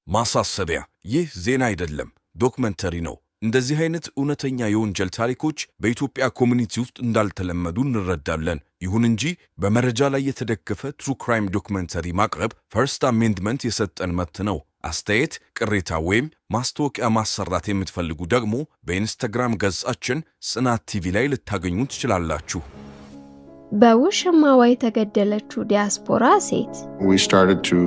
ማሳሰቢያ፣ ይህ ዜና አይደለም፣ ዶክመንተሪ ነው። እንደዚህ አይነት እውነተኛ የወንጀል ታሪኮች በኢትዮጵያ ኮሚኒቲ ውስጥ እንዳልተለመዱ እንረዳለን። ይሁን እንጂ በመረጃ ላይ የተደገፈ ትሩ ክራይም ዶክመንተሪ ማቅረብ ፈርስት አሜንድመንት የሰጠን መብት ነው። አስተያየት፣ ቅሬታ ወይም ማስታወቂያ ማሰራት የምትፈልጉ ደግሞ በኢንስታግራም ገጻችን ጽናት ቲቪ ላይ ልታገኙ ትችላላችሁ። በውሽማዋ የተገደለችው ዲያስፖራ ሴት We started to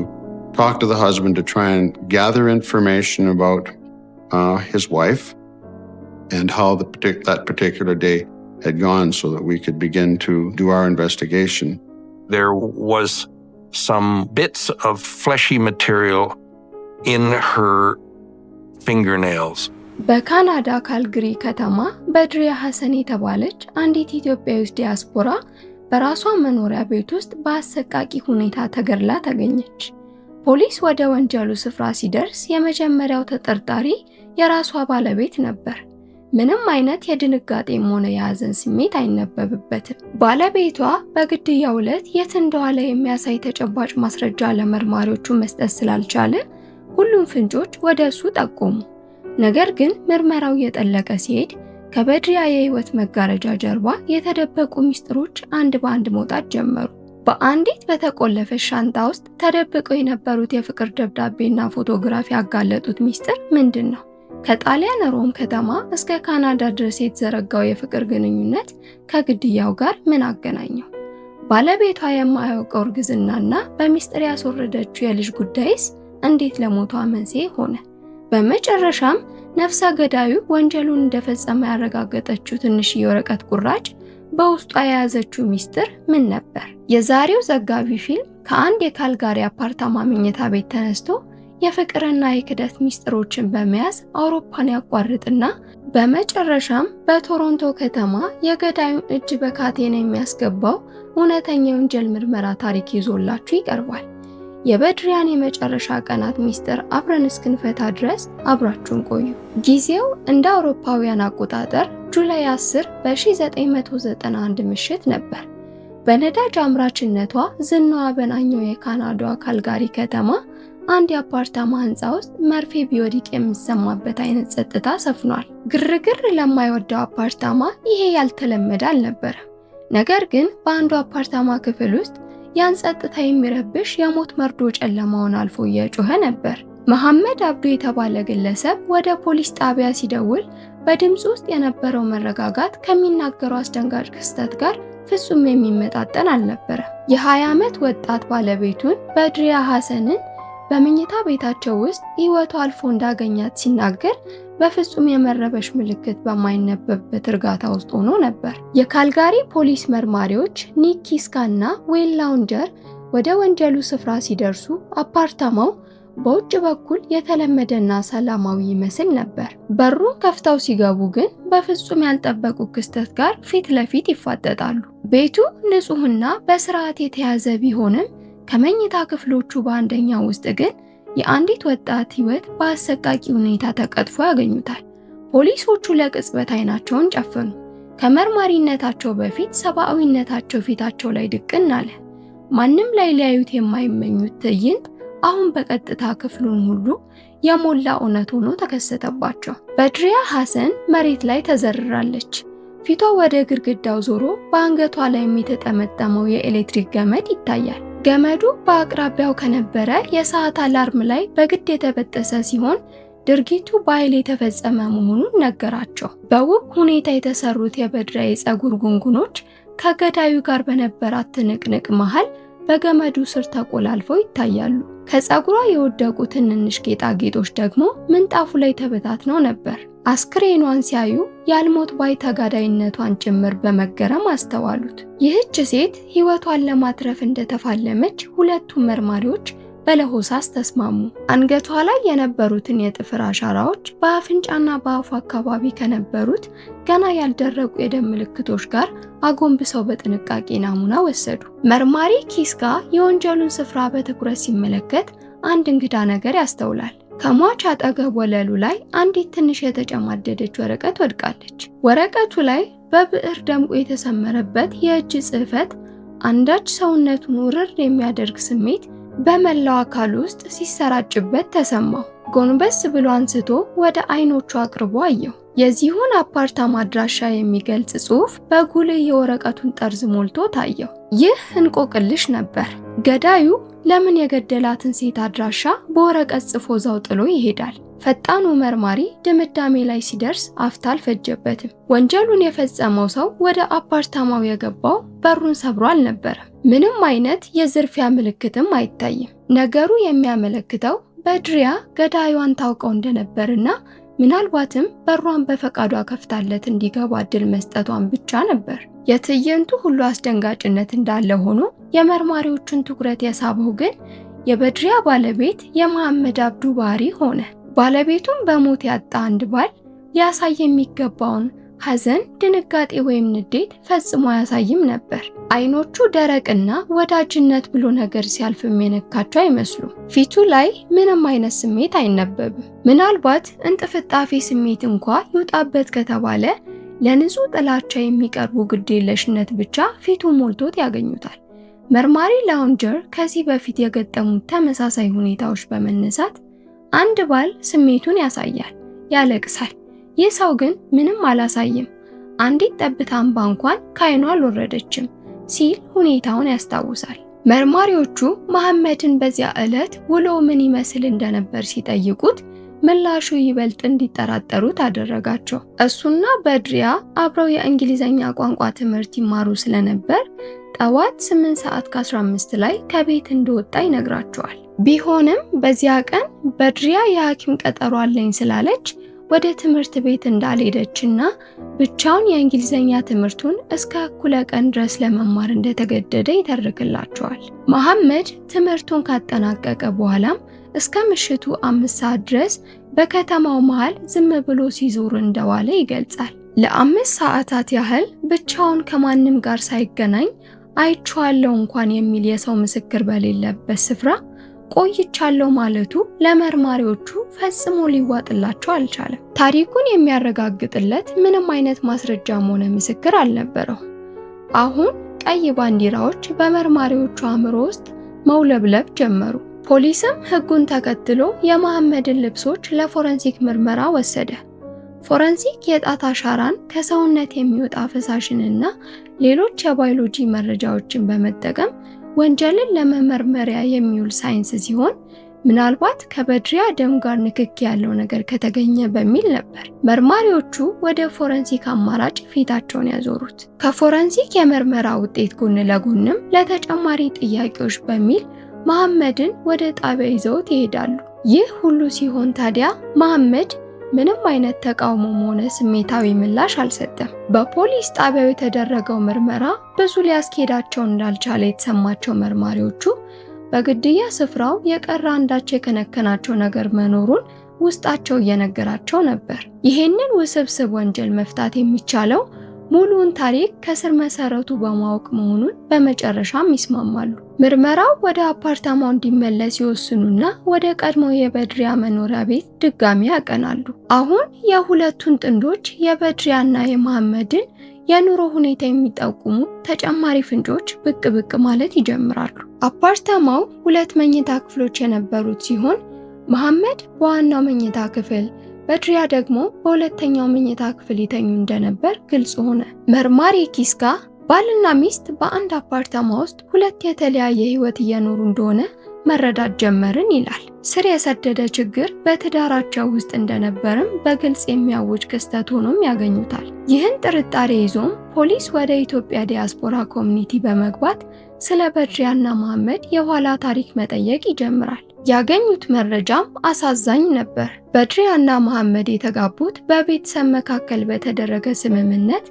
talk to the husband to try and gather information about his wife and how that particular day had gone so that we could begin to do our investigation. There was some bits of fleshy material in her fingernails. በካናዳ ካልግሪ ከተማ በድሪያ ሐሰን የተባለች አንዲት ኢትዮጵያዊ ዲያስፖራ በራሷ መኖሪያ ቤት ውስጥ በአሰቃቂ ሁኔታ ተገድላ ተገኘች። ፖሊስ ወደ ወንጀሉ ስፍራ ሲደርስ የመጀመሪያው ተጠርጣሪ የራሷ ባለቤት ነበር። ምንም አይነት የድንጋጤም ሆነ የሐዘን ስሜት አይነበብበትም። ባለቤቷ በግድያው ዕለት የት እንደዋለ የሚያሳይ ተጨባጭ ማስረጃ ለመርማሪዎቹ መስጠት ስላልቻለ ሁሉም ፍንጮች ወደ እሱ ጠቆሙ። ነገር ግን ምርመራው እየጠለቀ ሲሄድ ከበድሪያ የህይወት መጋረጃ ጀርባ የተደበቁ ሚስጥሮች አንድ በአንድ መውጣት ጀመሩ። በአንዲት በተቆለፈች ሻንጣ ውስጥ ተደብቀው የነበሩት የፍቅር ደብዳቤና ፎቶግራፍ ያጋለጡት ሚስጥር ምንድን ነው? ከጣሊያን ሮም ከተማ እስከ ካናዳ ድረስ የተዘረጋው የፍቅር ግንኙነት ከግድያው ጋር ምን አገናኘው? ባለቤቷ የማያውቀው እርግዝናና በሚስጥር ያስወረደችው የልጅ ጉዳይስ እንዴት ለሞቷ መንስኤ ሆነ? በመጨረሻም ነፍሰ ገዳዩ ወንጀሉን እንደፈጸመ ያረጋገጠችው ትንሽ የወረቀት ቁራጭ በውስጧ የያዘችው ሚስጥር ምን ነበር? የዛሬው ዘጋቢ ፊልም ከአንድ የካልጋሪ አፓርታማ መኝታ ቤት ተነስቶ የፍቅርና የክደት ሚስጥሮችን በመያዝ አውሮፓን ያቋርጥና በመጨረሻም በቶሮንቶ ከተማ የገዳዩን እጅ በካቴና የሚያስገባው እውነተኛ የወንጀል ምርመራ ታሪክ ይዞላችሁ ይቀርባል። የበድሪያን የመጨረሻ ቀናት ሚስጥር አብረን እስክንፈታ ድረስ አብራችሁን ቆዩ። ጊዜው እንደ አውሮፓውያን አቆጣጠር ጁላይ 10 በ1991 ምሽት ነበር። በነዳጅ አምራችነቷ ዝናዋ በናኘው የካናዳዋ ካልጋሪ ከተማ አንድ የአፓርታማ ህንፃ ውስጥ መርፌ ቢወድቅ የሚሰማበት አይነት ጸጥታ ሰፍኗል። ግርግር ለማይወደው አፓርታማ ይሄ ያልተለመደ አልነበረም። ነገር ግን በአንዱ አፓርታማ ክፍል ውስጥ ያን ጸጥታ የሚረብሽ የሞት መርዶ ጨለማውን አልፎ እየጮኸ ነበር። መሐመድ አብዱ የተባለ ግለሰብ ወደ ፖሊስ ጣቢያ ሲደውል በድምጽ ውስጥ የነበረው መረጋጋት ከሚናገረው አስደንጋጭ ክስተት ጋር ፍጹም የሚመጣጠን አልነበረም። የ20 ዓመት ወጣት ባለቤቱን በድሪያ ሐሰንን በመኝታ ቤታቸው ውስጥ ህይወቱ አልፎ እንዳገኛት ሲናገር በፍጹም የመረበሽ ምልክት በማይነበብበት እርጋታ ውስጥ ሆኖ ነበር። የካልጋሪ ፖሊስ መርማሪዎች ኒክ ኪስካ እና ዌል ላውንጀር ወደ ወንጀሉ ስፍራ ሲደርሱ አፓርታማው በውጭ በኩል የተለመደና ሰላማዊ ይመስል ነበር። በሩን ከፍተው ሲገቡ ግን በፍጹም ያልጠበቁ ክስተት ጋር ፊት ለፊት ይፋጠጣሉ። ቤቱ ንጹህና በስርዓት የተያዘ ቢሆንም ከመኝታ ክፍሎቹ በአንደኛው ውስጥ ግን የአንዲት ወጣት ህይወት በአሰቃቂ ሁኔታ ተቀጥፎ ያገኙታል። ፖሊሶቹ ለቅጽበት አይናቸውን ጨፈኑ። ከመርማሪነታቸው በፊት ሰብአዊነታቸው ፊታቸው ላይ ድቅን አለ። ማንም ላይ ሊያዩት የማይመኙት ትዕይንት አሁን በቀጥታ ክፍሉን ሁሉ የሞላ እውነት ሆኖ ተከሰተባቸው። በድሪያ ሐሰን መሬት ላይ ተዘርራለች። ፊቷ ወደ ግድግዳው ዞሮ በአንገቷ ላይ የተጠመጠመው የኤሌክትሪክ ገመድ ይታያል። ገመዱ በአቅራቢያው ከነበረ የሰዓት አላርም ላይ በግድ የተበጠሰ ሲሆን ድርጊቱ በኃይል የተፈጸመ መሆኑን ነገራቸው። በውብ ሁኔታ የተሰሩት የበድሪያ የፀጉር ጉንጉኖች ከገዳዩ ጋር በነበራት ትንቅንቅ መሃል በገመዱ ስር ተቆላልፈው ይታያሉ። ከፀጉሯ የወደቁ ትንንሽ ጌጣጌጦች ደግሞ ምንጣፉ ላይ ተበታትነው ነበር። አስክሬኗን ሲያዩ ያልሞት ባይ ተጋዳይነቷን ጭምር በመገረም አስተዋሉት። ይህች ሴት ህይወቷን ለማትረፍ እንደተፋለመች ሁለቱም መርማሪዎች በለሆሳስ ተስማሙ። አንገቷ ላይ የነበሩትን የጥፍር አሻራዎች በአፍንጫና በአፉ አካባቢ ከነበሩት ገና ያልደረቁ የደም ምልክቶች ጋር አጎንብሰው በጥንቃቄ ናሙና ወሰዱ። መርማሪ ኪስካ የወንጀሉን ስፍራ በትኩረት ሲመለከት አንድ እንግዳ ነገር ያስተውላል። ከሟች አጠገብ ወለሉ ላይ አንዲት ትንሽ የተጨማደደች ወረቀት ወድቃለች። ወረቀቱ ላይ በብዕር ደምቆ የተሰመረበት የእጅ ጽሕፈት አንዳች ሰውነቱን ውርር የሚያደርግ ስሜት በመላው አካል ውስጥ ሲሰራጭበት ተሰማው። ጎንበስ ብሎ አንስቶ ወደ አይኖቹ አቅርቦ አየው። የዚሁን አፓርታማ አድራሻ የሚገልጽ ጽሑፍ በጉልህ የወረቀቱን ጠርዝ ሞልቶ ታየው። ይህ እንቆቅልሽ ነበር። ገዳዩ ለምን የገደላትን ሴት አድራሻ በወረቀት ጽፎ እዛው ጥሎ ይሄዳል? ፈጣኑ መርማሪ ድምዳሜ ላይ ሲደርስ አፍታ አልፈጀበትም። ወንጀሉን የፈጸመው ሰው ወደ አፓርታማው የገባው በሩን ሰብሮ አልነበረም። ምንም አይነት የዝርፊያ ምልክትም አይታይም። ነገሩ የሚያመለክተው በድሪያ ገዳዩን ታውቀው እንደነበርና ምናልባትም በሯን በፈቃዷ ከፍታለት እንዲገባ እድል መስጠቷን ብቻ ነበር። የትዕይንቱ ሁሉ አስደንጋጭነት እንዳለ ሆኖ የመርማሪዎቹን ትኩረት የሳበው ግን የበድሪያ ባለቤት የመሐመድ አብዱ ባህሪ ሆነ። ባለቤቱን በሞት ያጣ አንድ ባል ሊያሳይ የሚገባውን ሐዘን፣ ድንጋጤ ወይም ንዴት ፈጽሞ አያሳይም ነበር። አይኖቹ ደረቅና ወዳጅነት ብሎ ነገር ሲያልፍም የነካቸው አይመስሉም። ፊቱ ላይ ምንም አይነት ስሜት አይነበብም። ምናልባት እንጥፍጣፊ ስሜት እንኳ ይውጣበት ከተባለ ለንጹህ ጥላቻ የሚቀርቡ ግዴለሽነት ብቻ ፊቱ ሞልቶት ያገኙታል። መርማሪ ላውንጀር ከዚህ በፊት የገጠሙት ተመሳሳይ ሁኔታዎች በመነሳት አንድ ባል ስሜቱን ያሳያል፣ ያለቅሳል። ይህ ሰው ግን ምንም አላሳይም፣ አንዲት ጠብታ እንባ እንኳን ከዓይኑ አልወረደችም ሲል ሁኔታውን ያስታውሳል። መርማሪዎቹ መሐመድን በዚያ ዕለት ውሎ ምን ይመስል እንደነበር ሲጠይቁት ምላሹ ይበልጥ እንዲጠራጠሩት አደረጋቸው። እሱና በድሪያ አብረው የእንግሊዘኛ ቋንቋ ትምህርት ይማሩ ስለነበር ጠዋት 8 ሰዓት ከ15 ላይ ከቤት እንደወጣ ይነግራቸዋል። ቢሆንም በዚያ ቀን በድሪያ የሐኪም ቀጠሮ አለኝ ስላለች ወደ ትምህርት ቤት እንዳልሄደችና ብቻውን የእንግሊዘኛ ትምህርቱን እስከ እኩለ ቀን ድረስ ለመማር እንደተገደደ ይተርክላቸዋል። መሐመድ ትምህርቱን ካጠናቀቀ በኋላም እስከ ምሽቱ 5 ሰዓት ድረስ በከተማው መሃል ዝም ብሎ ሲዞር እንደዋለ ይገልጻል። ለ5 ሰዓታት ያህል ብቻውን ከማንም ጋር ሳይገናኝ አይቼዋለሁ እንኳን የሚል የሰው ምስክር በሌለበት ስፍራ ቆይቻለሁ ማለቱ ለመርማሪዎቹ ፈጽሞ ሊዋጥላቸው አልቻለም። ታሪኩን የሚያረጋግጥለት ምንም አይነት ማስረጃም ሆነ ምስክር አልነበረው። አሁን ቀይ ባንዲራዎች በመርማሪዎቹ አእምሮ ውስጥ መውለብለብ ጀመሩ። ፖሊስም ሕጉን ተከትሎ የመሐመድን ልብሶች ለፎረንሲክ ምርመራ ወሰደ። ፎረንሲክ የጣት አሻራን፣ ከሰውነት የሚወጣ ፈሳሽንና ሌሎች የባዮሎጂ መረጃዎችን በመጠቀም ወንጀልን ለመመርመሪያ የሚውል ሳይንስ ሲሆን ምናልባት ከበድሪያ ደም ጋር ንክኪ ያለው ነገር ከተገኘ በሚል ነበር መርማሪዎቹ ወደ ፎረንሲክ አማራጭ ፊታቸውን ያዞሩት። ከፎረንሲክ የምርመራ ውጤት ጎን ለጎንም ለተጨማሪ ጥያቄዎች በሚል መሐመድን ወደ ጣቢያ ይዘውት ይሄዳሉ። ይህ ሁሉ ሲሆን ታዲያ መሐመድ ምንም አይነት ተቃውሞም ሆነ ስሜታዊ ምላሽ አልሰጠም። በፖሊስ ጣቢያው የተደረገው ምርመራ ብዙ ሊያስኬዳቸው እንዳልቻለ የተሰማቸው መርማሪዎቹ በግድያ ስፍራው የቀረ አንዳች የከነከናቸው ነገር መኖሩን ውስጣቸው እየነገራቸው ነበር። ይህንን ውስብስብ ወንጀል መፍታት የሚቻለው ሙሉውን ታሪክ ከስር መሰረቱ በማወቅ መሆኑን በመጨረሻም ይስማማሉ። ምርመራው ወደ አፓርታማው እንዲመለስ ይወስኑና ወደ ቀድሞ የበድሪያ መኖሪያ ቤት ድጋሚ ያቀናሉ። አሁን የሁለቱን ጥንዶች የበድሪያና የመሐመድን የኑሮ ሁኔታ የሚጠቁሙ ተጨማሪ ፍንጮች ብቅ ብቅ ማለት ይጀምራሉ። አፓርታማው 2 መኝታ ክፍሎች የነበሩት ሲሆን መሐመድ በዋናው መኝታ ክፍል፣ በድሪያ ደግሞ በሁለተኛው መኝታ ክፍል ይተኙ እንደነበር ግልጽ ሆነ። መርማሪ ኪስካ ባልና ሚስት በአንድ አፓርታማ ውስጥ 2 የተለያየ ህይወት እየኖሩ እንደሆነ መረዳት ጀመርን ይላል። ስር የሰደደ ችግር በትዳራቸው ውስጥ እንደነበርም በግልጽ የሚያውጅ ክስተት ሆኖም ያገኙታል። ይህን ጥርጣሬ ይዞም ፖሊስ ወደ ኢትዮጵያ ዲያስፖራ ኮሚኒቲ በመግባት ስለ በድሪያና መሐመድ የኋላ ታሪክ መጠየቅ ይጀምራል። ያገኙት መረጃም አሳዛኝ ነበር። በድሪያና መሐመድ የተጋቡት በቤተሰብ መካከል በተደረገ ስምምነት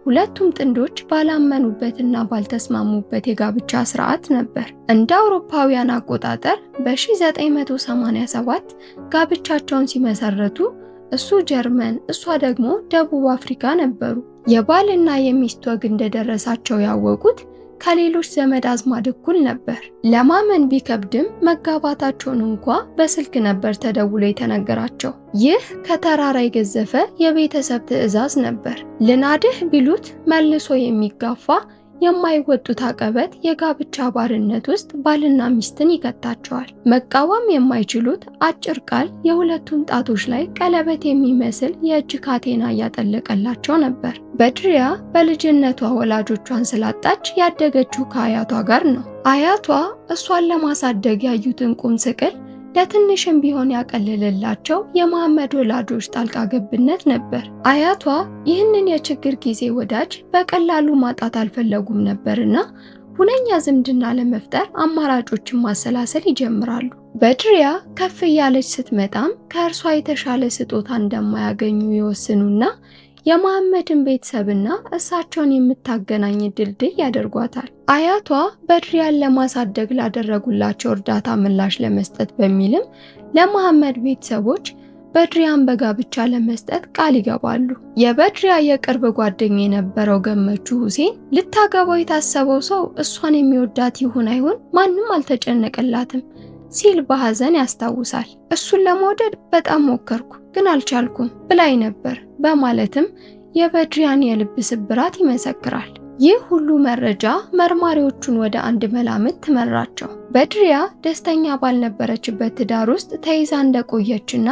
ሁለቱም ጥንዶች ባላመኑበትና ባልተስማሙበት የጋብቻ ስርዓት ነበር። እንደ አውሮፓውያን አቆጣጠር በ1987 ጋብቻቸውን ሲመሰረቱ እሱ ጀርመን፣ እሷ ደግሞ ደቡብ አፍሪካ ነበሩ። የባልና የሚስት ወግ እንደደረሳቸው ያወቁት ከሌሎች ዘመድ አዝማድ እኩል ነበር። ለማመን ቢከብድም መጋባታቸውን እንኳ በስልክ ነበር ተደውሎ የተነገራቸው። ይህ ከተራራ የገዘፈ የቤተሰብ ትዕዛዝ ነበር። ልናድህ ቢሉት መልሶ የሚጋፋ የማይወጡት አቀበት የጋብቻ ባርነት ውስጥ ባልና ሚስትን ይከታቸዋል። መቃወም የማይችሉት አጭር ቃል የሁለቱን ጣቶች ላይ ቀለበት የሚመስል የእጅ ካቴና እያጠለቀላቸው ነበር። በድሪያ በልጅነቷ ወላጆቿን ስላጣች ያደገችው ከአያቷ ጋር ነው። አያቷ እሷን ለማሳደግ ያዩትን ቁም ስቅል ለትንሽም ቢሆን ያቀለለላቸው የመሐመድ ወላጆች ጣልቃ ገብነት ነበር። አያቷ ይህንን የችግር ጊዜ ወዳጅ በቀላሉ ማጣት አልፈለጉም ነበርና ሁነኛ ዝምድና ለመፍጠር አማራጮችን ማሰላሰል ይጀምራሉ። በድሪያ ከፍ እያለች ስትመጣም ከእርሷ የተሻለ ስጦታ እንደማያገኙ ይወስኑና የመሐመድን ቤተሰብና እሳቸውን የምታገናኝ ድልድይ ያደርጓታል። አያቷ በድሪያን ለማሳደግ ላደረጉላቸው እርዳታ ምላሽ ለመስጠት በሚልም ለመሐመድ ቤተሰቦች በድሪያን በጋብቻ ለመስጠት ቃል ይገባሉ። የበድሪያ የቅርብ ጓደኛ የነበረው ገመቹ ሁሴን ልታገባው የታሰበው ሰው እሷን የሚወዳት ይሁን አይሁን ማንም አልተጨነቀላትም ሲል በሐዘን ያስታውሳል። እሱን ለመውደድ በጣም ሞከርኩ ግን አልቻልኩም ብላኝ ነበር በማለትም የበድሪያን የልብ ስብራት ይመሰክራል። ይህ ሁሉ መረጃ መርማሪዎቹን ወደ አንድ መላምት መራቸው። በድሪያ ደስተኛ ባልነበረችበት ትዳር ውስጥ ተይዛ እንደቆየችና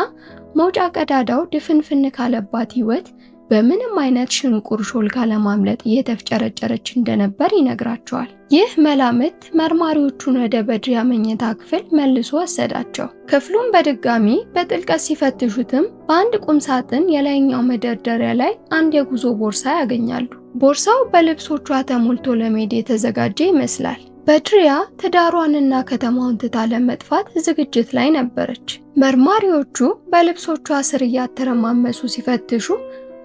መውጫ ቀዳዳው ድፍንፍን ካለባት ሕይወት በምንም አይነት ሽንቁር ሾልካ ለማምለጥ እየተፍጨረጨረች እንደነበር ይነግራቸዋል። ይህ መላምት መርማሪዎቹን ወደ በድሪያ መኝታ ክፍል መልሶ ወሰዳቸው። ክፍሉን በድጋሚ በጥልቀት ሲፈትሹትም በአንድ ቁም ሳጥን የላይኛው መደርደሪያ ላይ አንድ የጉዞ ቦርሳ ያገኛሉ። ቦርሳው በልብሶቿ ተሞልቶ ለመሄድ የተዘጋጀ ይመስላል። በድሪያ ትዳሯንና ከተማውን ትታ ለመጥፋት ዝግጅት ላይ ነበረች። መርማሪዎቹ በልብሶቿ ስር እያተረማመሱ ሲፈትሹ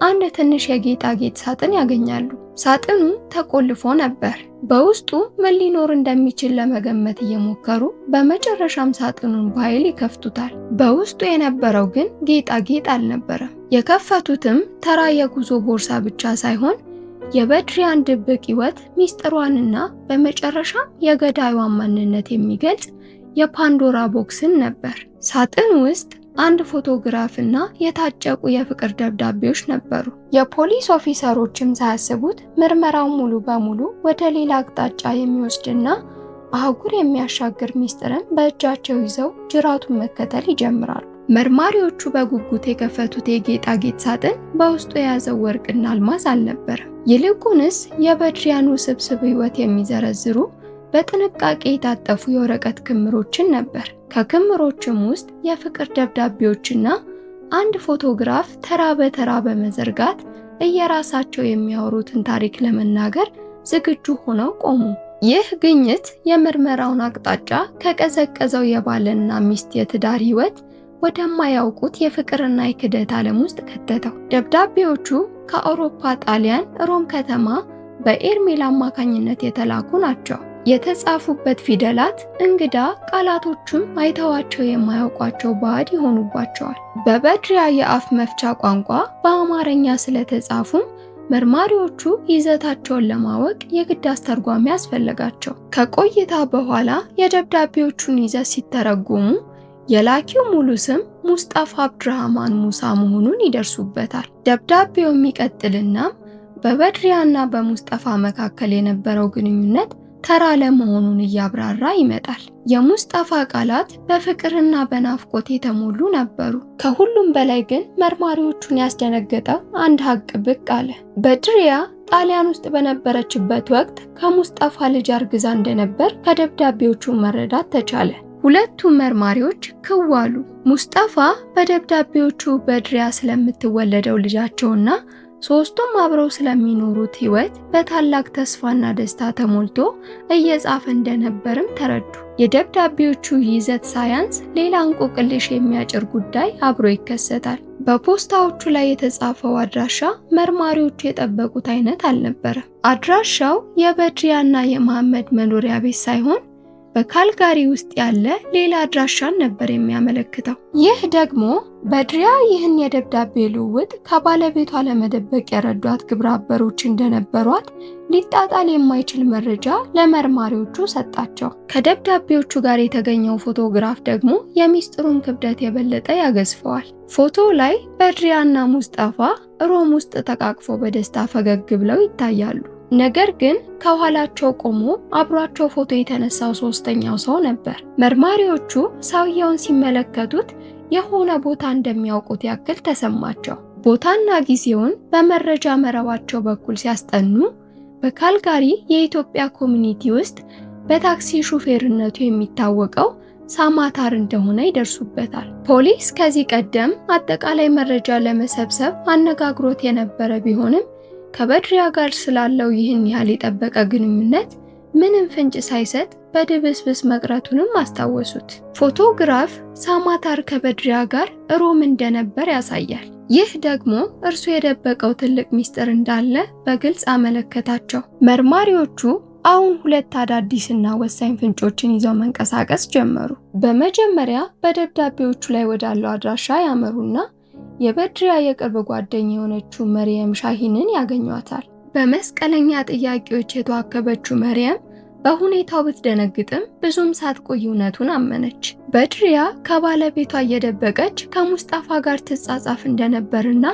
አንድ ትንሽ የጌጣጌጥ ሳጥን ያገኛሉ። ሳጥኑ ተቆልፎ ነበር። በውስጡ ምን ሊኖር እንደሚችል ለመገመት እየሞከሩ በመጨረሻም ሳጥኑን በኃይል ይከፍቱታል። በውስጡ የነበረው ግን ጌጣጌጥ አልነበረም። የከፈቱትም ተራ የጉዞ ቦርሳ ብቻ ሳይሆን የበድሪያን ድብቅ ሕይወት ሚስጥሯንና በመጨረሻም የገዳዩን ማንነት የሚገልጽ የፓንዶራ ቦክስን ነበር። ሳጥን ውስጥ አንድ ፎቶግራፍና የታጨቁ የፍቅር ደብዳቤዎች ነበሩ። የፖሊስ ኦፊሰሮችም ሳያስቡት ምርመራው ሙሉ በሙሉ ወደ ሌላ አቅጣጫ የሚወስድና አህጉር የሚያሻግር ሚስጥርን በእጃቸው ይዘው ጅራቱን መከተል ይጀምራሉ። መርማሪዎቹ በጉጉት የከፈቱት የጌጣጌጥ ሳጥን በውስጡ የያዘው ወርቅና አልማዝ አልነበረም። ይልቁንስ የበድሪያን ውስብስብ ሕይወት የሚዘረዝሩ በጥንቃቄ የታጠፉ የወረቀት ክምሮችን ነበር። ከክምሮችም ውስጥ የፍቅር ደብዳቤዎችና አንድ ፎቶግራፍ ተራ በተራ በመዘርጋት እየራሳቸው የሚያወሩትን ታሪክ ለመናገር ዝግጁ ሆነው ቆሙ። ይህ ግኝት የምርመራውን አቅጣጫ ከቀዘቀዘው የባልና ሚስት የትዳር ሕይወት ወደማያውቁት የፍቅርና የክደት ዓለም ውስጥ ከተተው። ደብዳቤዎቹ ከአውሮፓ ጣሊያን ሮም ከተማ በኤርሜል አማካኝነት የተላኩ ናቸው። የተጻፉበት ፊደላት እንግዳ፣ ቃላቶቹም አይተዋቸው የማያውቋቸው ባዕድ ይሆኑባቸዋል። በበድሪያ የአፍ መፍቻ ቋንቋ በአማርኛ ስለተጻፉም መርማሪዎቹ ይዘታቸውን ለማወቅ የግድ አስተርጓሚ ያስፈልጋቸው። ከቆይታ በኋላ የደብዳቤዎቹን ይዘት ሲተረጎሙ የላኪው ሙሉ ስም ሙስጠፋ አብድራህማን ሙሳ መሆኑን ይደርሱበታል። ደብዳቤው የሚቀጥልና በበድሪያና በሙስጠፋ መካከል የነበረው ግንኙነት ተራ ለመሆኑን እያብራራ ይመጣል። የሙስጠፋ ቃላት በፍቅርና በናፍቆት የተሞሉ ነበሩ። ከሁሉም በላይ ግን መርማሪዎቹን ያስደነገጠው አንድ ሀቅ ብቅ አለ። በድሪያ ጣሊያን ውስጥ በነበረችበት ወቅት ከሙስጠፋ ልጅ አርግዛ እንደነበር ከደብዳቤዎቹ መረዳት ተቻለ። ሁለቱም መርማሪዎች ክዋሉ። ሙስጠፋ በደብዳቤዎቹ በድሪያ ስለምትወለደው ልጃቸውና ሶስቱም አብረው ስለሚኖሩት ሕይወት በታላቅ ተስፋና ደስታ ተሞልቶ እየጻፈ እንደነበርም ተረዱ። የደብዳቤዎቹ ይዘት ሳያንስ ሌላ እንቆቅልሽ የሚያጭር ጉዳይ አብሮ ይከሰታል። በፖስታዎቹ ላይ የተጻፈው አድራሻ መርማሪዎቹ የጠበቁት አይነት አልነበረም። አድራሻው የበድሪያና የመሐመድ መኖሪያ ቤት ሳይሆን በካልጋሪ ውስጥ ያለ ሌላ አድራሻን ነበር የሚያመለክተው። ይህ ደግሞ በድሪያ ይህን የደብዳቤ ልውውጥ ከባለቤቷ ለመደበቅ የረዷት ግብረ አበሮች እንደነበሯት ሊጣጣል የማይችል መረጃ ለመርማሪዎቹ ሰጣቸው። ከደብዳቤዎቹ ጋር የተገኘው ፎቶግራፍ ደግሞ የሚስጥሩን ክብደት የበለጠ ያገዝፈዋል። ፎቶው ላይ በድሪያና ሙስጠፋ ሮም ውስጥ ተቃቅፎ በደስታ ፈገግ ብለው ይታያሉ። ነገር ግን ከኋላቸው ቆሞ አብሯቸው ፎቶ የተነሳው ሶስተኛው ሰው ነበር። መርማሪዎቹ ሰውየውን ሲመለከቱት የሆነ ቦታ እንደሚያውቁት ያክል ተሰማቸው። ቦታና ጊዜውን በመረጃ መረባቸው በኩል ሲያስጠኑ በካልጋሪ የኢትዮጵያ ኮሚኒቲ ውስጥ በታክሲ ሹፌርነቱ የሚታወቀው ሳማታር እንደሆነ ይደርሱበታል። ፖሊስ ከዚህ ቀደም አጠቃላይ መረጃ ለመሰብሰብ አነጋግሮት የነበረ ቢሆንም ከበድሪያ ጋር ስላለው ይህን ያህል የጠበቀ ግንኙነት ምንም ፍንጭ ሳይሰጥ በድብስብስ መቅረቱንም አስታወሱት። ፎቶግራፍ ሳማታር ከበድሪያ ጋር ሮም እንደነበር ያሳያል። ይህ ደግሞ እርሱ የደበቀው ትልቅ ሚስጥር እንዳለ በግልጽ አመለከታቸው። መርማሪዎቹ አሁን ሁለት አዳዲስና ወሳኝ ፍንጮችን ይዘው መንቀሳቀስ ጀመሩ። በመጀመሪያ በደብዳቤዎቹ ላይ ወዳለው አድራሻ ያመሩና የበድሪያ የቅርብ ጓደኛ የሆነችው መርየም ሻሂንን ያገኟታል። በመስቀለኛ ጥያቄዎች የተዋከበችው መርየም በሁኔታው ብትደነግጥም ብዙም ሳትቆይ እውነቱን አመነች። በድሪያ ከባለቤቷ እየደበቀች ከሙስጣፋ ጋር ትጻጻፍ እንደነበርና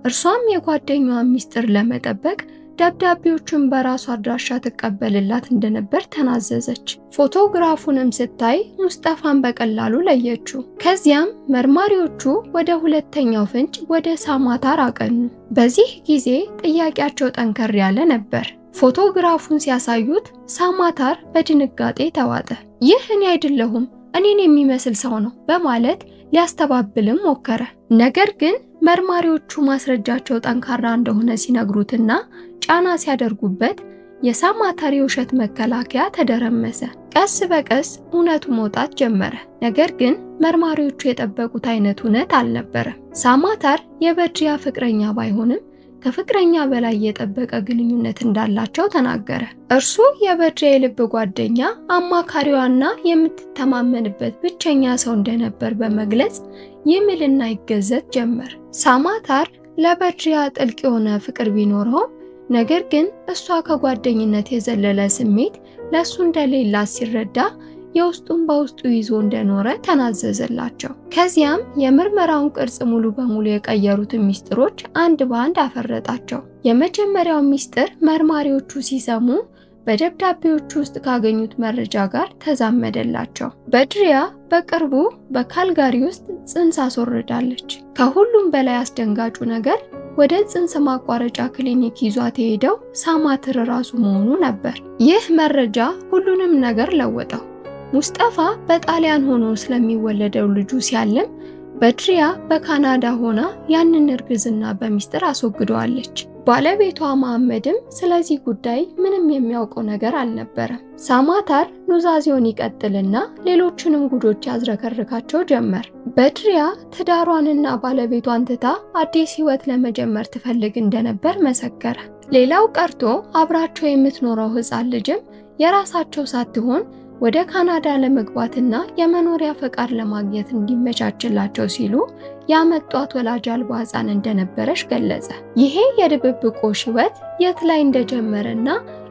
እርሷም የጓደኛዋን ሚስጥር ለመጠበቅ ደብዳቤዎቹን በራሷ አድራሻ ትቀበልላት እንደነበር ተናዘዘች። ፎቶግራፉንም ስታይ ሙስጣፋን በቀላሉ ለየችው። ከዚያም መርማሪዎቹ ወደ ሁለተኛው ፍንጭ ወደ ሳማታር አቀኑ። በዚህ ጊዜ ጥያቄያቸው ጠንከር ያለ ነበር። ፎቶግራፉን ሲያሳዩት ሳማታር በድንጋጤ ተዋጠ። ይህ እኔ አይደለሁም፣ እኔን የሚመስል ሰው ነው በማለት ሊያስተባብልም ሞከረ። ነገር ግን መርማሪዎቹ ማስረጃቸው ጠንካራ እንደሆነ ሲነግሩትና ጫና ሲያደርጉበት የሳማታር የውሸት መከላከያ ተደረመሰ። ቀስ በቀስ እውነቱ መውጣት ጀመረ። ነገር ግን መርማሪዎቹ የጠበቁት አይነት እውነት አልነበረም። ሳማታር የበድሪያ ፍቅረኛ ባይሆንም ከፍቅረኛ በላይ የጠበቀ ግንኙነት እንዳላቸው ተናገረ። እርሱ የበድሪያ የልብ ጓደኛ፣ አማካሪዋና የምትተማመንበት ብቸኛ ሰው እንደነበር በመግለጽ ይምልና ይገዘት ጀመር። ሳማታር ለበድሪያ ጥልቅ የሆነ ፍቅር ቢኖረውም ነገር ግን እሷ ከጓደኝነት የዘለለ ስሜት ለሱ እንደሌላት ሲረዳ የውስጡን በውስጡ ይዞ እንደኖረ ተናዘዘላቸው። ከዚያም የምርመራውን ቅርጽ ሙሉ በሙሉ የቀየሩትን ሚስጥሮች አንድ በአንድ አፈረጣቸው። የመጀመሪያው ሚስጥር መርማሪዎቹ ሲሰሙ በደብዳቤዎቹ ውስጥ ካገኙት መረጃ ጋር ተዛመደላቸው። በድሪያ በቅርቡ በካልጋሪ ውስጥ ጽንስ አስወርዳለች። ከሁሉም በላይ አስደንጋጩ ነገር ወደ ጽንስ ማቋረጫ ክሊኒክ ይዟት የሄደው ሳማታር ራሱ መሆኑ ነበር። ይህ መረጃ ሁሉንም ነገር ለወጠው። ሙስጣፋ በጣሊያን ሆኖ ስለሚወለደው ልጁ ሲያልም በድሪያ በካናዳ ሆና ያንን እርግዝና በሚስጥር አስወግደዋለች። ባለቤቷ መሐመድም ስለዚህ ጉዳይ ምንም የሚያውቀው ነገር አልነበረም። ሳማታር ኑዛዜውን ይቀጥልና ሌሎችንም ጉዶች ያዝረከርካቸው ጀመር። በድሪያ ትዳሯንና ባለቤቷን ትታ አዲስ ሕይወት ለመጀመር ትፈልግ እንደነበር መሰከረ። ሌላው ቀርቶ አብራቸው የምትኖረው ሕፃን ልጅም የራሳቸው ሳትሆን ወደ ካናዳ ለመግባትና የመኖሪያ ፈቃድ ለማግኘት እንዲመቻችላቸው ሲሉ ያመጧት ወላጅ አልባ ሕፃን እንደነበረች ገለጸ። ይሄ የድብብቆሽ ሕይወት የት ላይ እንደጀመረና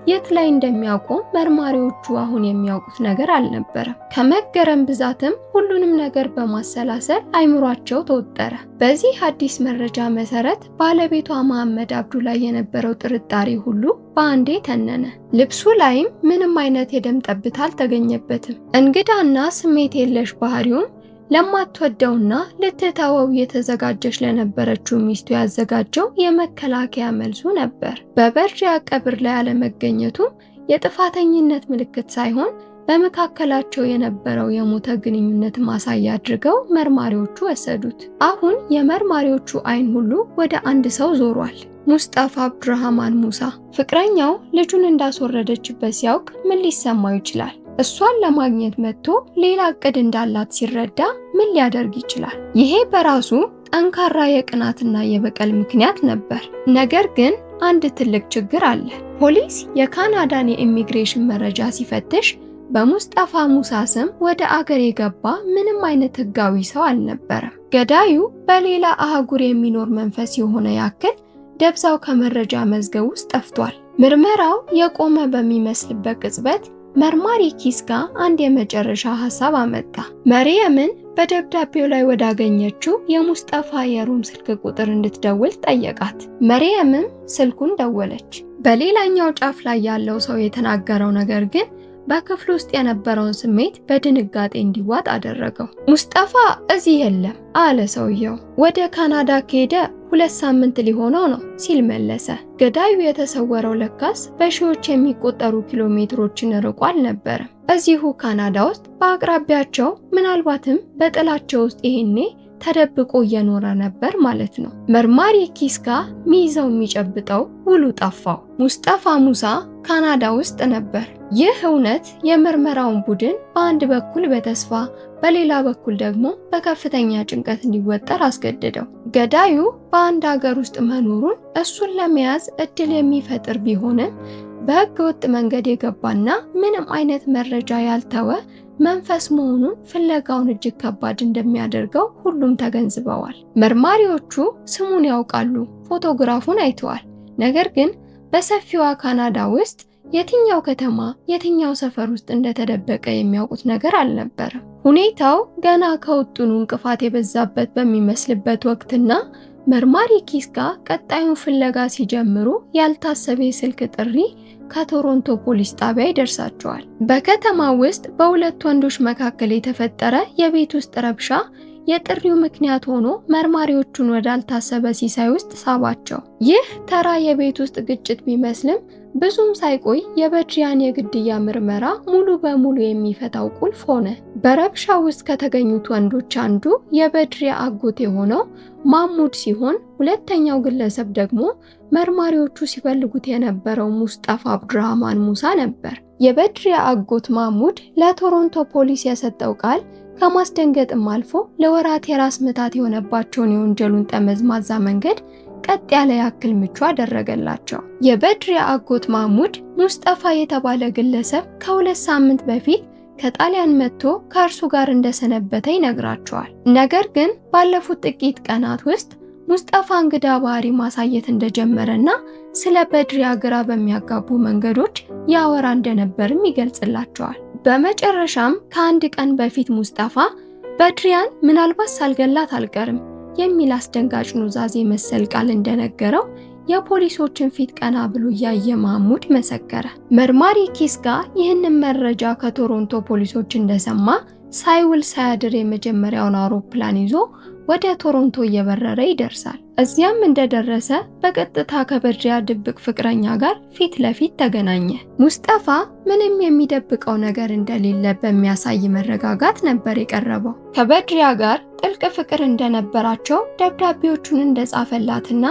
የት ላይ እንደሚያቆም መርማሪዎቹ አሁን የሚያውቁት ነገር አልነበረም። ከመገረም ብዛትም ሁሉንም ነገር በማሰላሰል አይምሯቸው ተወጠረ። በዚህ አዲስ መረጃ መሰረት ባለቤቷ መሐመድ አብዱ ላይ የነበረው ጥርጣሬ ሁሉ በአንዴ ተነነ። ልብሱ ላይም ምንም አይነት የደም ጠብታ አልተገኘበትም። እንግዳና ስሜት የለሽ ባህሪውም ለማትወደውና ልትተወው የተዘጋጀች ለነበረችው ሚስቱ ያዘጋጀው የመከላከያ መልሱ ነበር። በበድሪያ ቀብር ላይ አለመገኘቱም የጥፋተኝነት ምልክት ሳይሆን በመካከላቸው የነበረው የሞተ ግንኙነት ማሳያ አድርገው መርማሪዎቹ ወሰዱት። አሁን የመርማሪዎቹ አይን ሁሉ ወደ አንድ ሰው ዞሯል። ሙስጣፋ አብዱራህማን ሙሳ። ፍቅረኛው ልጁን እንዳስወረደችበት ሲያውቅ ምን ሊሰማው ይችላል? እሷን ለማግኘት መጥቶ ሌላ እቅድ እንዳላት ሲረዳ ምን ሊያደርግ ይችላል? ይሄ በራሱ ጠንካራ የቅናትና የበቀል ምክንያት ነበር። ነገር ግን አንድ ትልቅ ችግር አለ። ፖሊስ የካናዳን የኢሚግሬሽን መረጃ ሲፈትሽ በሙስጣፋ ሙሳ ስም ወደ አገር የገባ ምንም አይነት ህጋዊ ሰው አልነበረም። ገዳዩ በሌላ አህጉር የሚኖር መንፈስ የሆነ ያክል ደብዛው ከመረጃ መዝገብ ውስጥ ጠፍቷል። ምርመራው የቆመ በሚመስልበት ቅጽበት መርማሪ ኪስጋ አንድ የመጨረሻ ሐሳብ አመጣ። መርየምን በደብዳቤው ላይ ወዳገኘችው የሙስጣፋ የሮም ስልክ ቁጥር እንድትደውል ጠየቃት። መርየምም ስልኩን ደወለች። በሌላኛው ጫፍ ላይ ያለው ሰው የተናገረው ነገር ግን በክፍሉ ውስጥ የነበረውን ስሜት በድንጋጤ እንዲዋጥ አደረገው። ሙስጠፋ እዚህ የለም አለ ሰውየው። ወደ ካናዳ ከሄደ 2 ሳምንት ሊሆነው ነው ሲል መለሰ። ገዳዩ የተሰወረው ለካስ በሺዎች የሚቆጠሩ ኪሎ ሜትሮችን ርቆ አልነበረም። እዚሁ ካናዳ ውስጥ በአቅራቢያቸው ምናልባትም በጥላቸው ውስጥ ይሄኔ ተደብቆ እየኖረ ነበር ማለት ነው። መርማሪ ኪስጋ ሚይዘው የሚጨብጠው ውሉ ጠፋው። ሙስጠፋ ሙሳ ካናዳ ውስጥ ነበር። ይህ እውነት የምርመራውን ቡድን በአንድ በኩል በተስፋ በሌላ በኩል ደግሞ በከፍተኛ ጭንቀት እንዲወጠር አስገደደው። ገዳዩ በአንድ ሀገር ውስጥ መኖሩን እሱን ለመያዝ እድል የሚፈጥር ቢሆንም በሕገ ወጥ መንገድ የገባና ምንም አይነት መረጃ ያልተወ መንፈስ መሆኑን ፍለጋውን እጅግ ከባድ እንደሚያደርገው ሁሉም ተገንዝበዋል። መርማሪዎቹ ስሙን ያውቃሉ፣ ፎቶግራፉን አይተዋል። ነገር ግን በሰፊዋ ካናዳ ውስጥ የትኛው ከተማ የትኛው ሰፈር ውስጥ እንደተደበቀ የሚያውቁት ነገር አልነበረም። ሁኔታው ገና ከውጡኑ እንቅፋት የበዛበት በሚመስልበት ወቅትና መርማሪ ኪስጋ ቀጣዩን ፍለጋ ሲጀምሩ ያልታሰበ የስልክ ጥሪ ከቶሮንቶ ፖሊስ ጣቢያ ይደርሳቸዋል። በከተማ ውስጥ በሁለት ወንዶች መካከል የተፈጠረ የቤት ውስጥ ረብሻ የጥሪው ምክንያት ሆኖ መርማሪዎቹን ወዳልታሰበ ሲሳይ ውስጥ ሳባቸው። ይህ ተራ የቤት ውስጥ ግጭት ቢመስልም ብዙም ሳይቆይ የበድሪያን የግድያ ምርመራ ሙሉ በሙሉ የሚፈታው ቁልፍ ሆነ። በረብሻው ውስጥ ከተገኙት ወንዶች አንዱ የበድሪያ አጎት የሆነው ማሙድ ሲሆን ሁለተኛው ግለሰብ ደግሞ መርማሪዎቹ ሲፈልጉት የነበረው ሙስጠፋ አብዱራህማን ሙሳ ነበር። የበድሪያ አጎት ማሙድ ለቶሮንቶ ፖሊስ የሰጠው ቃል ከማስደንገጥም አልፎ ለወራት የራስ ምታት የሆነባቸውን የወንጀሉን ጠመዝማዛ መንገድ ቀጥ ያለ ያክል ምቹ አደረገላቸው። የበድሪያ አጎት ማሙድ ሙስጠፋ የተባለ ግለሰብ ከ2 ሳምንት በፊት ከጣሊያን መጥቶ ከእርሱ ጋር እንደሰነበተ ይነግራቸዋል። ነገር ግን ባለፉት ጥቂት ቀናት ውስጥ ሙስጠፋ እንግዳ ባህሪ ማሳየት እንደጀመረና ስለ በድሪያ ግራ በሚያጋቡ መንገዶች ያወራ እንደነበርም ይገልጽላቸዋል። በመጨረሻም ከአንድ ቀን በፊት ሙስጠፋ በድሪያን ምናልባት ሳልገላት አልቀርም የሚል አስደንጋጭ ኑዛዜ መሰል ቃል እንደነገረው የፖሊሶችን ፊት ቀና ብሎ እያየ ማሙድ መሰከረ። መርማሪ ኪስጋ ይህንን መረጃ ከቶሮንቶ ፖሊሶች እንደሰማ ሳይውል ሳያድር የመጀመሪያውን አውሮፕላን ይዞ ወደ ቶሮንቶ እየበረረ ይደርሳል። እዚያም እንደደረሰ በቀጥታ ከበድሪያ ድብቅ ፍቅረኛ ጋር ፊት ለፊት ተገናኘ። ሙስጠፋ ምንም የሚደብቀው ነገር እንደሌለ በሚያሳይ መረጋጋት ነበር የቀረበው። ከበድሪያ ጋር ጥልቅ ፍቅር እንደነበራቸው ደብዳቤዎቹን እንደጻፈላትና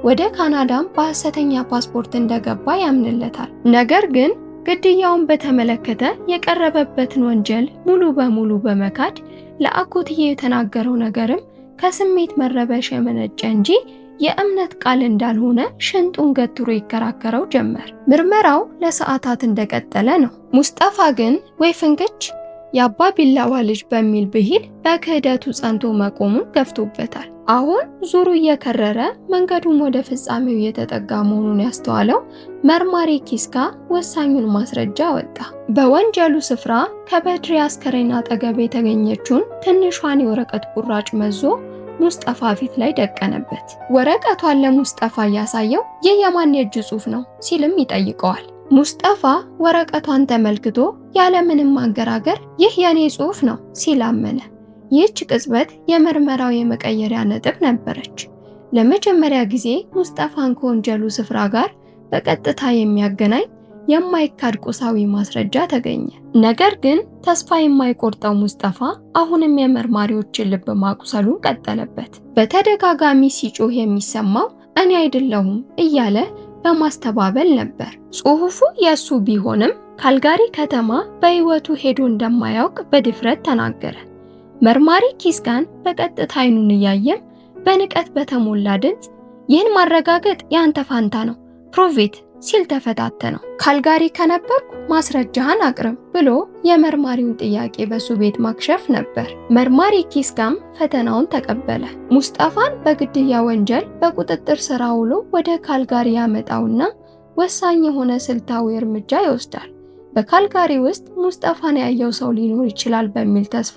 ወደ ካናዳም በሐሰተኛ ፓስፖርት እንደገባ ያምንለታል። ነገር ግን ግድያውን በተመለከተ የቀረበበትን ወንጀል ሙሉ በሙሉ በመካድ ለአጎትዬ የተናገረው ነገርም ከስሜት መረበሽ የመነጨ እንጂ የእምነት ቃል እንዳልሆነ ሽንጡን ገትሮ ይከራከረው ጀመር። ምርመራው ለሰዓታት እንደቀጠለ ነው። ሙስጠፋ ግን ወይ ፍንክች የአባ ቢላዋ ልጅ በሚል ብሂል በክህደቱ ጸንቶ መቆሙን ገፍቶበታል። አሁን ዙሩ እየከረረ መንገዱም ወደ ፍጻሜው እየተጠጋ መሆኑን ያስተዋለው መርማሪ ኪስጋ ወሳኙን ማስረጃ ወጣ። በወንጀሉ ስፍራ ከበድሪያ አስከሬን አጠገብ የተገኘችውን ትንሿን የወረቀት ቁራጭ መዞ ሙስጠፋ ፊት ላይ ደቀነበት። ወረቀቷን ለሙስጠፋ እያሳየው ይህ የማን የእጅ ጽሑፍ ነው ሲልም ይጠይቀዋል። ሙስጠፋ ወረቀቷን ተመልክቶ ያለምንም ማንገራገር ይህ የኔ ጽሑፍ ነው ሲል አመነ። ይህች ቅጽበት የምርመራው የመቀየሪያ ነጥብ ነበረች። ለመጀመሪያ ጊዜ ሙስጠፋን ከወንጀሉ ስፍራ ጋር በቀጥታ የሚያገናኝ የማይካድ ቁሳዊ ማስረጃ ተገኘ። ነገር ግን ተስፋ የማይቆርጠው ሙስጠፋ አሁንም የመርማሪዎችን ልብ ማቁሰሉን ቀጠለበት። በተደጋጋሚ ሲጮህ የሚሰማው እኔ አይደለሁም እያለ በማስተባበል ነበር። ጽሑፉ የሱ ቢሆንም ካልጋሪ ከተማ በሕይወቱ ሄዶ እንደማያውቅ በድፍረት ተናገረ። መርማሪ ኪስጋን በቀጥታ አይኑን እያየም በንቀት በተሞላ ድምፅ ይህን ማረጋገጥ የአንተ ፋንታ ነው ፕሮቬት ሲል ተፈታተነው። ካልጋሪ ከነበርኩ ማስረጃህን አቅርብ ብሎ የመርማሪውን ጥያቄ በሱ ቤት ማክሸፍ ነበር። መርማሪ ኪስጋም ፈተናውን ተቀበለ። ሙስጠፋን በግድያ ወንጀል በቁጥጥር ስር ውሎ ወደ ካልጋሪ ያመጣውና ወሳኝ የሆነ ስልታዊ እርምጃ ይወስዳል። በካልጋሪ ውስጥ ሙስጠፋን ያየው ሰው ሊኖር ይችላል በሚል ተስፋ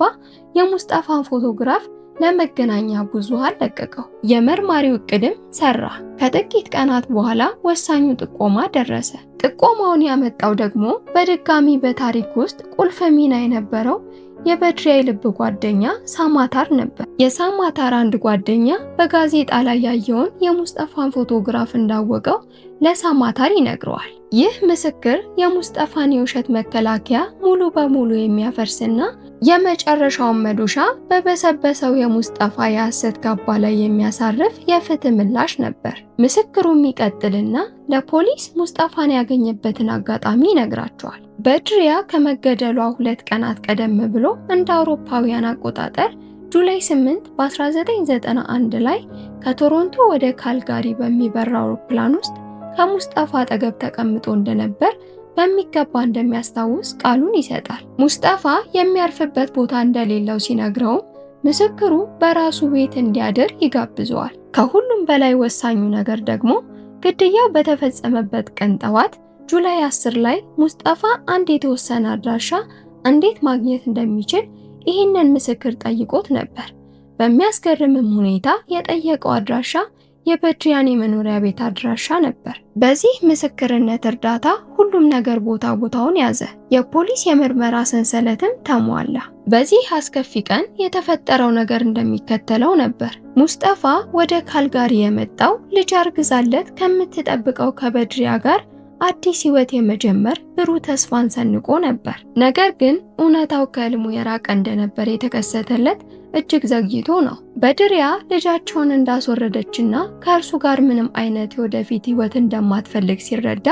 የሙስጠፋን ፎቶግራፍ ለመገናኛ ብዙሃን ለቀቀው። የመርማሪው እቅድም ሰራ። ከጥቂት ቀናት በኋላ ወሳኙ ጥቆማ ደረሰ። ጥቆማውን ያመጣው ደግሞ በድጋሚ በታሪክ ውስጥ ቁልፍ ሚና የነበረው የበድሪያ የልብ ጓደኛ ሳማታር ነበር። የሳማታር አንድ ጓደኛ በጋዜጣ ላይ ያየውን የሙስጠፋን ፎቶግራፍ እንዳወቀው ለሳማታር ይነግረዋል። ይህ ምስክር የሙስጠፋን የውሸት መከላከያ ሙሉ በሙሉ የሚያፈርስና የመጨረሻውን መዶሻ በበሰበሰው የሙስጠፋ የሐሰት ካባ ላይ የሚያሳርፍ የፍትህ ምላሽ ነበር። ምስክሩ ይቀጥልና ለፖሊስ ሙስጠፋን ያገኘበትን አጋጣሚ ይነግራቸዋል። በድሪያ ከመገደሏ 2 ቀናት ቀደም ብሎ እንደ አውሮፓውያን አቆጣጠር ጁላይ 8 በ1991 ላይ ከቶሮንቶ ወደ ካልጋሪ በሚበራ አውሮፕላን ውስጥ ከሙስጠፋ አጠገብ ተቀምጦ እንደነበር በሚገባ እንደሚያስታውስ ቃሉን ይሰጣል። ሙስጠፋ የሚያርፍበት ቦታ እንደሌለው ሲነግረውም ምስክሩ በራሱ ቤት እንዲያድር ይጋብዘዋል። ከሁሉም በላይ ወሳኙ ነገር ደግሞ ግድያው በተፈጸመበት ቀን ጠዋት ጁላይ 10 ላይ ሙስጠፋ አንድ የተወሰነ አድራሻ እንዴት ማግኘት እንደሚችል ይህንን ምስክር ጠይቆት ነበር። በሚያስገርምም ሁኔታ የጠየቀው አድራሻ የበድሪያን የመኖሪያ ቤት አድራሻ ነበር። በዚህ ምስክርነት እርዳታ ሁሉም ነገር ቦታውን ያዘ። የፖሊስ የምርመራ ሰንሰለትም ተሟላ። በዚህ አስከፊ ቀን የተፈጠረው ነገር እንደሚከተለው ነበር። ሙስጠፋ ወደ ካልጋሪ የመጣው ልጅ አርግዛለት ከምትጠብቀው ከበድሪያ ጋር አዲስ ህይወት የመጀመር ብሩህ ተስፋን ሰንቆ ነበር። ነገር ግን እውነታው ከህልሙ የራቀ እንደነበር የተከሰተለት እጅግ ዘግይቶ ነው። በድሪያ ልጃቸውን እንዳስወረደችና ከእርሱ ጋር ምንም አይነት የወደፊት ህይወት እንደማትፈልግ ሲረዳ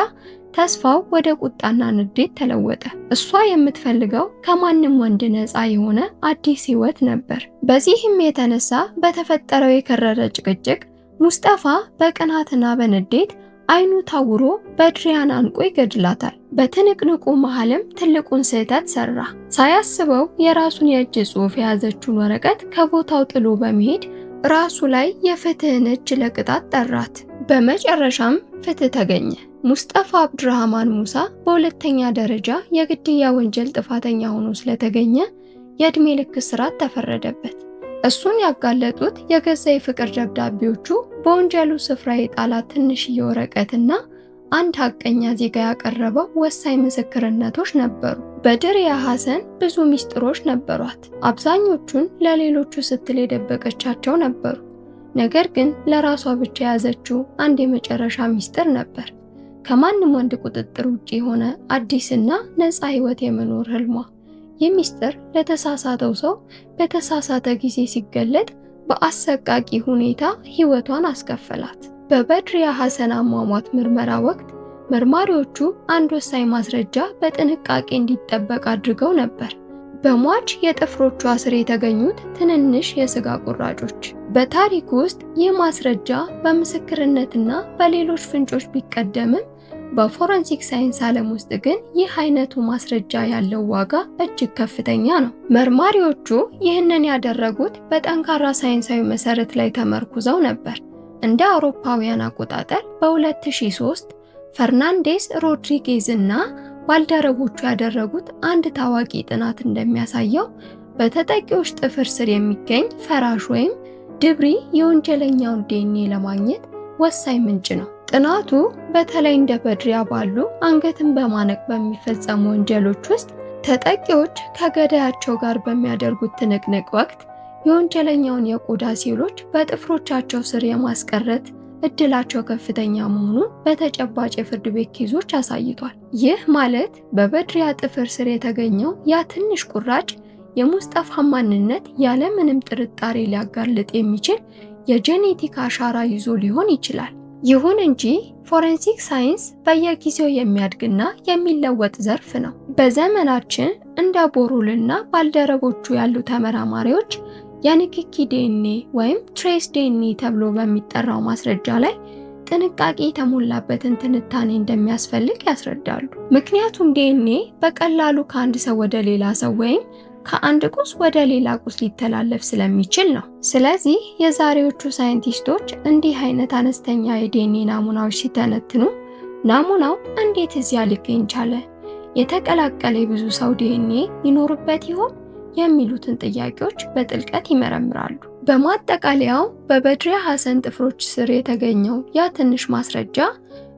ተስፋው ወደ ቁጣና ንዴት ተለወጠ። እሷ የምትፈልገው ከማንም ወንድ ነፃ የሆነ አዲስ ህይወት ነበር። በዚህም የተነሳ በተፈጠረው የከረረ ጭቅጭቅ ሙስጠፋ በቅናትና በንዴት አይኑ ታውሮ በድሪያን አንቆ ይገድላታል። በትንቅንቁ መሃልም ትልቁን ስህተት ሰራ። ሳያስበው የራሱን የእጅ ጽሑፍ የያዘችውን ወረቀት ከቦታው ጥሎ በመሄድ ራሱ ላይ የፍትህን እጅ ለቅጣት ጠራት። በመጨረሻም ፍትህ ተገኘ። ሙስጠፋ አብዱራህማን ሙሳ በሁለተኛ ደረጃ የግድያ ወንጀል ጥፋተኛ ሆኖ ስለተገኘ የዕድሜ ልክ እስራት ተፈረደበት። እሱን ያጋለጡት የገዛ የፍቅር ደብዳቤዎቹ፣ በወንጀሉ ስፍራ የጣላት ትንሽዬ ወረቀትና አንድ ሐቀኛ ዜጋ ያቀረበው ወሳኝ ምስክርነቶች ነበሩ። በድሪያ ሐሰን ብዙ ሚስጥሮች ነበሯት። አብዛኞቹን ለሌሎቹ ስትል የደበቀቻቸው ነበሩ። ነገር ግን ለራሷ ብቻ የያዘችው አንድ የመጨረሻ ሚስጥር ነበር። ከማንም ወንድ ቁጥጥር ውጪ የሆነ አዲስና ነፃ ህይወት የመኖር ህልሟ። ይህ ሚስጥር ለተሳሳተው ሰው በተሳሳተ ጊዜ ሲገለጥ በአሰቃቂ ሁኔታ ህይወቷን አስከፈላት። በበድሪያ ሐሰን አሟሟት ምርመራ ወቅት መርማሪዎቹ አንድ ወሳኝ ማስረጃ በጥንቃቄ እንዲጠበቅ አድርገው ነበር። በሟች የጥፍሮቿ ስር የተገኙት ትንንሽ የስጋ ቁራጮች። በታሪክ ውስጥ ይህ ማስረጃ በምስክርነትና በሌሎች ፍንጮች ቢቀደምም በፎረንሲክ ሳይንስ ዓለም ውስጥ ግን ይህ አይነቱ ማስረጃ ያለው ዋጋ እጅግ ከፍተኛ ነው። መርማሪዎቹ ይህንን ያደረጉት በጠንካራ ሳይንሳዊ መሰረት ላይ ተመርኩዘው ነበር። እንደ አውሮፓውያን አቆጣጠር በ2003 ፈርናንዴስ ሮድሪጌዝ እና ባልደረቦቹ ያደረጉት አንድ ታዋቂ ጥናት እንደሚያሳየው በተጠቂዎች ጥፍር ስር የሚገኝ ፈራሽ ወይም ድብሪ የወንጀለኛውን ዲኤንኤ ለማግኘት ወሳኝ ምንጭ ነው። ጥናቱ በተለይ እንደ በድሪያ ባሉ አንገትን በማነቅ በሚፈጸሙ ወንጀሎች ውስጥ ተጠቂዎች ከገዳያቸው ጋር በሚያደርጉት ትንቅንቅ ወቅት የወንጀለኛውን የቆዳ ሴሎች በጥፍሮቻቸው ስር የማስቀረት እድላቸው ከፍተኛ መሆኑን በተጨባጭ የፍርድ ቤት ኬዞች አሳይቷል። ይህ ማለት በበድሪያ ጥፍር ስር የተገኘው ያ ትንሽ ቁራጭ የሙስጠፋ ማንነት ያለ ምንም ጥርጣሬ ሊያጋልጥ የሚችል የጄኔቲክ አሻራ ይዞ ሊሆን ይችላል። ይሁን እንጂ ፎረንሲክ ሳይንስ በየጊዜው የሚያድግና የሚለወጥ ዘርፍ ነው። በዘመናችን እንደ ቦሩልና ባልደረቦቹ ያሉ ተመራማሪዎች የንክኪ ዲኤንኤ ወይም ትሬስ ዲኤንኤ ተብሎ በሚጠራው ማስረጃ ላይ ጥንቃቄ የተሞላበትን ትንታኔ እንደሚያስፈልግ ያስረዳሉ። ምክንያቱም ዲኤንኤ በቀላሉ ከአንድ ሰው ወደ ሌላ ሰው ወይም ከአንድ ቁስ ወደ ሌላ ቁስ ሊተላለፍ ስለሚችል ነው። ስለዚህ የዛሬዎቹ ሳይንቲስቶች እንዲህ አይነት አነስተኛ የዲኤንኤ ናሙናዎች ሲተነትኑ ናሙናው እንዴት እዚያ ሊገኝ ቻለ? የተቀላቀለ የብዙ ሰው ዲኤንኤ ይኖርበት ይሆን? የሚሉትን ጥያቄዎች በጥልቀት ይመረምራሉ። በማጠቃለያው በበድሪያ ሐሰን ጥፍሮች ስር የተገኘው ያ ትንሽ ማስረጃ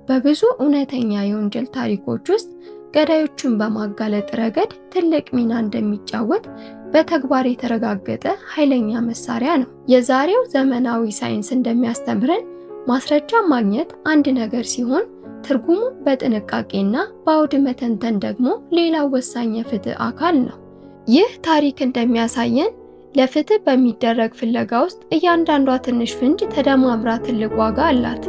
በብዙ እውነተኛ የወንጀል ታሪኮች ውስጥ ገዳዮቹን በማጋለጥ ረገድ ትልቅ ሚና እንደሚጫወት በተግባር የተረጋገጠ ኃይለኛ መሳሪያ ነው። የዛሬው ዘመናዊ ሳይንስ እንደሚያስተምረን ማስረጃ ማግኘት አንድ ነገር ሲሆን ትርጉሙን በጥንቃቄና በአውድ መተንተን ደግሞ ሌላው ወሳኝ የፍትህ አካል ነው። ይህ ታሪክ እንደሚያሳየን ለፍትህ በሚደረግ ፍለጋ ውስጥ እያንዳንዷ ትንሽ ፍንጭ ተደማምራ ትልቅ ዋጋ አላት።